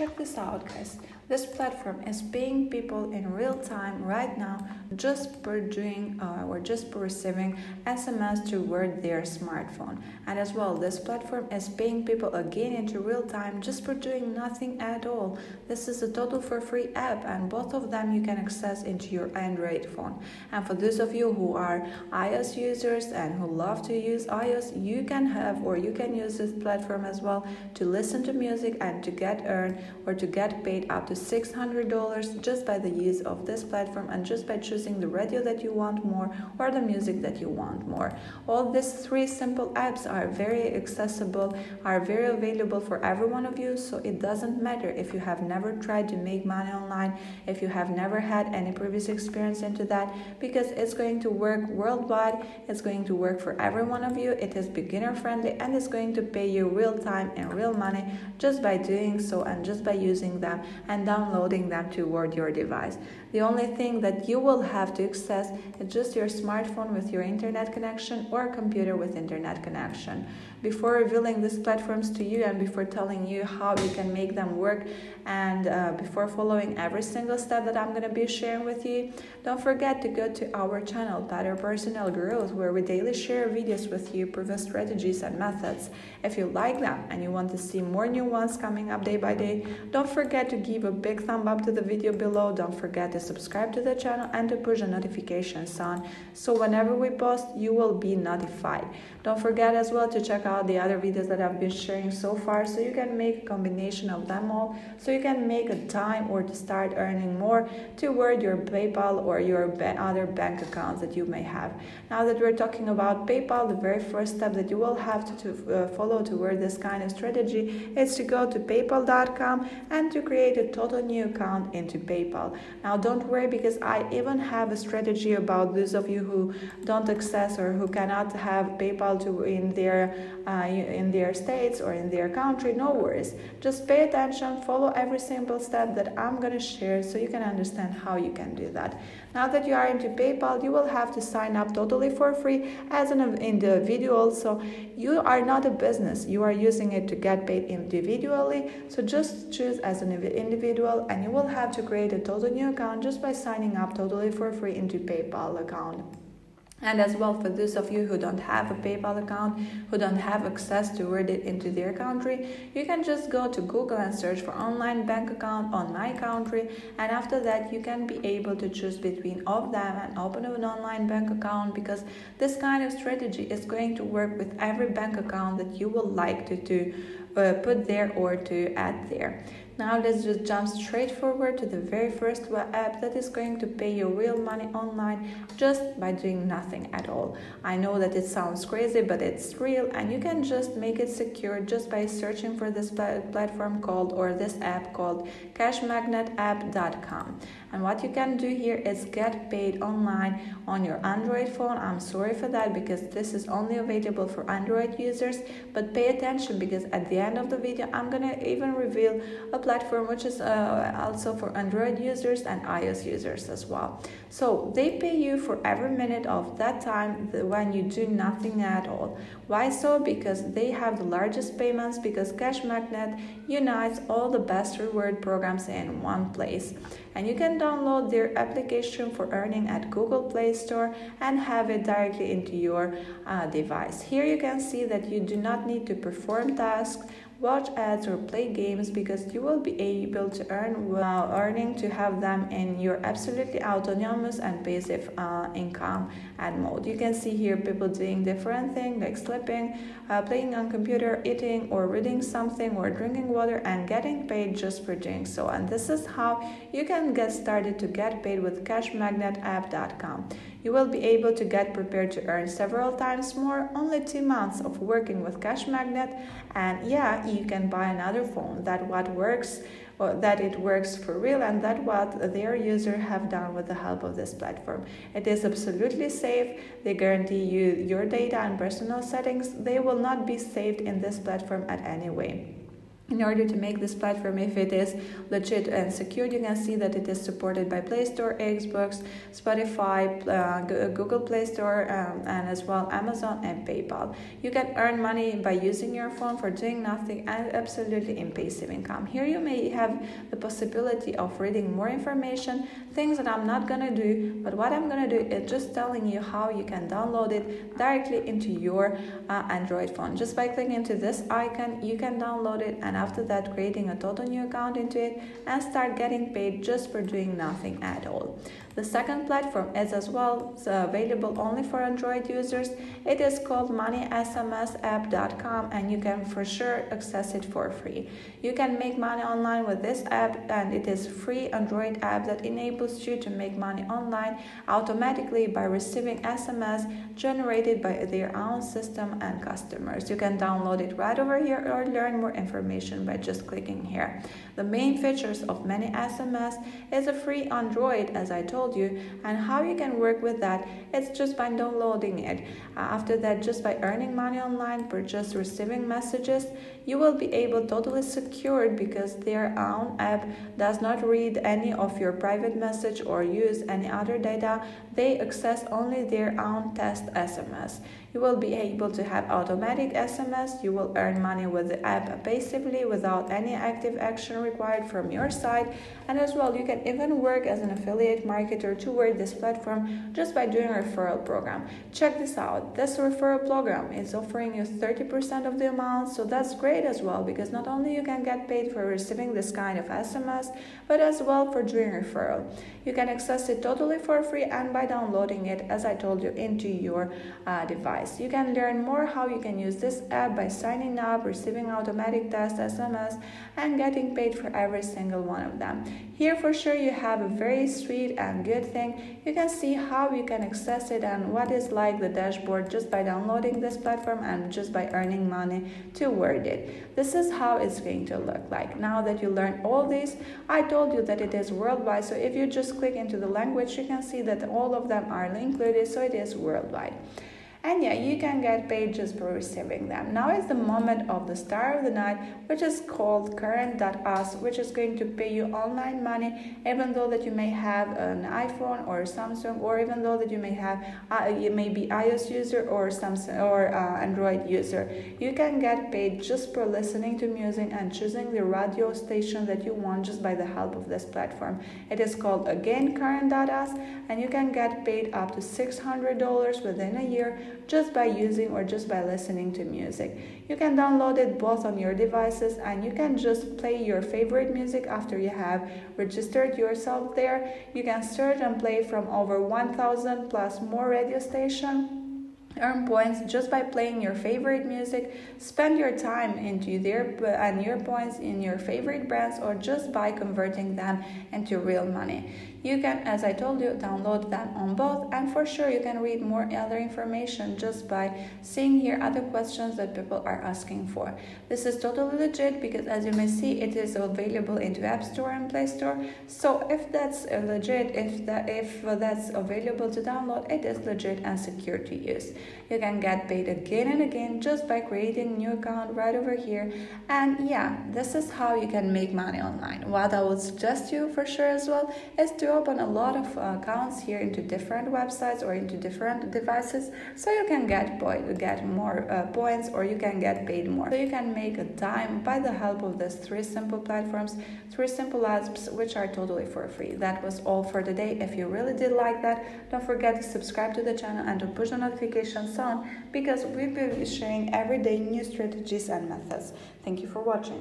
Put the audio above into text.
Check this out, guys. This platform is paying people in real time right now just for doing or just for receiving SMS toward their smartphone. And as well, this platform is paying people again into real time just for doing nothing at all. This is a total for free app, and both of them you can access into your Android phone. And for those of you who are iOS users and who love to use iOS, you can have or you can use this platform as well to listen to music and to get earned or to get paid up to $600 just by the use of this platform and just by choosing the radio that you want more or the music that you want more. All these three simple apps are very accessible, are very available for every one of you, so it doesn't matter if you have never tried to make money online, if you have never had any previous experience into that, because it's going to work worldwide, it's going to work for every one of you, it is beginner friendly, and it's going to pay you real time and real money just by doing so and just by using them and downloading them toward your device. The only thing that you will have to access is just your smartphone with your internet connection or computer with internet connection. Before revealing these platforms to you and before telling you how you can make them work and before following every single step that I'm going to be sharing with you, don't forget to go to our channel, Better Personal Growth, where we daily share videos with you, proven strategies and methods. If you like them and you want to see more new ones coming up day by day, don't forget to give a big thumb up to the video below. Don't forget to subscribe to the channel and to push the notifications on, so whenever we post, you will be notified. Don't forget as well to check out the other videos that I've been sharing so far, so you can make a combination of them all, so you can make a time or to start earning more toward your PayPal or your other bank accounts that you may have. Now that we're talking about PayPal, the very first step that you will have to follow toward this kind of strategy is to go to paypal.com and to create a total new account into PayPal. Now don't worry, because I even have a strategy about those of you who don't access or who cannot have PayPal in their states or in their country. No worries, just pay attention, follow every simple step that I'm going to share so you can understand how you can do that. Now that you are into PayPal, you will have to sign up totally for free as an individual. So you are not a business, you are using it to get paid individually. So just choose as an individual and you will have to create a total new account just by signing up totally for free into PayPal account. And as well, for those of you who don't have a PayPal account, who don't have access to it into their country, you can just go to Google and search for online bank account on my country, and after that you can be able to choose between of them and open an online bank account, because this kind of strategy is going to work with every bank account that you would like to put there or to add there. Now let's just jump straight forward to the very first app that is going to pay you real money online just by doing nothing at all. I know that it sounds crazy, but it's real, and you can just make it secure just by searching for this platform called, or this app called, cashmagnetapp.com. And what you can do here is get paid online on your Android phone. I'm sorry for that, because this is only available for Android users, but pay attention, because at the end of the video I'm gonna even reveal a platform which is also for Android users and iOS users as well. So they pay you for every minute of that time when you do nothing at all. Why so? Because they have the largest payments, because Cash Magnet unites all the best reward programs in one place. And you can download their application for earning at Google Play Store and have it directly into your device. Here you can see that you do not need to perform tasks, watch ads or play games, because you will be able to earn while earning to have them in your absolutely autonomous and passive income and mode. You can see here people doing different things like sleeping, playing on computer, eating or reading something or drinking water, and getting paid just for doing so. And this is how you can get started to get paid with cashmagnetapp.com. You will be able to get prepared to earn several times more, only 2 months of working with Cash Magnet, and yeah, you can buy another phone that it works for real, and that what their user have done with the help of this platform. It is absolutely safe. They guarantee you your data and personal settings. They will not be saved in this platform at any way. In order to make this platform, if it is legit and secured, you can see that it is supported by Play Store, Xbox, Spotify, Google Play Store, and as well Amazon and PayPal. You can earn money by using your phone for doing nothing and absolutely in passive income. Here you may have the possibility of reading more information, things that I'm not gonna do, but what I'm gonna do is just telling you how you can download it directly into your Android phone. Just by clicking into this icon, you can download it, and after that creating a total new account into it and start getting paid just for doing nothing at all. The second platform is as well available only for Android users. It is called moneysmsapp.com, and you can for sure access it for free. You can make money online with this app, and it is a free Android app that enables you to make money online automatically by receiving SMS generated by their own system and customers. You can download it right over here or learn more information by just clicking here. The main features of MoneySMS is a free Android, as I told you, and how you can work with that, it's just by downloading it. After that, just by earning money online for just receiving messages, you will be able totally secured because their own app does not read any of your private message or use any other data. They access only their own test SMS. You will be able to have automatic SMS. You will earn money with the app passively without any active action required from your side. And as well, you can even work as an affiliate marketer toward this platform just by doing a referral program. Check this out. This referral program is offering you 30% of the amount, so that's great as well, because not only you can get paid for receiving this kind of SMS, but as well for doing referral. You can access it totally for free and by downloading it, as I told you, into your device. You can learn more how you can use this app by signing up, receiving automatic test SMS, and getting paid for every single one of them. Here for sure you have a very sweet and good thing. You can see how you can access it and what is like the dashboard just by downloading this platform and just by earning money toward it. This is how it's going to look like. Now that you learned all this, I told you that it is worldwide, so if you just click into the language, you can see that all of them are included, so it is worldwide. And yeah, you can get paid just for receiving them. Now is the moment of the star of the night, which is called Current.us, which is going to pay you online money, even though that you may have an iPhone or Samsung, or even though that you may have you may be iOS user or Samsung or Android user. You can get paid just for listening to music and choosing the radio station that you want just by the help of this platform. It is called again Current.us, and you can get paid up to $600 within a year just by using or just by listening to music. You can download it both on your devices, and you can just play your favorite music after you have registered yourself there. You can search and play from over 1,000 plus more radio stations. Earn points just by playing your favorite music, spend your time into and your points in your favorite brands, or just by converting them into real money. You can, as I told you, download them on both, and for sure you can read more other information just by seeing here other questions that people are asking for. This is totally legit because, as you may see, it is available into App Store and Play Store. So if that's legit, if that's available to download, it is legit and secure to use. You can get paid again and again just by creating a new account right over here. And yeah, this is how you can make money online. What I would suggest you for sure as well is to open a lot of accounts here into different websites or into different devices, so you can get more points, or you can get paid more. So you can make a dime by the help of these three simple platforms, three simple apps, which are totally for free. That was all for today. If you really did like that, don't forget to subscribe to the channel and to push the notifications on, because we will be sharing every day new strategies and methods. Thank you for watching.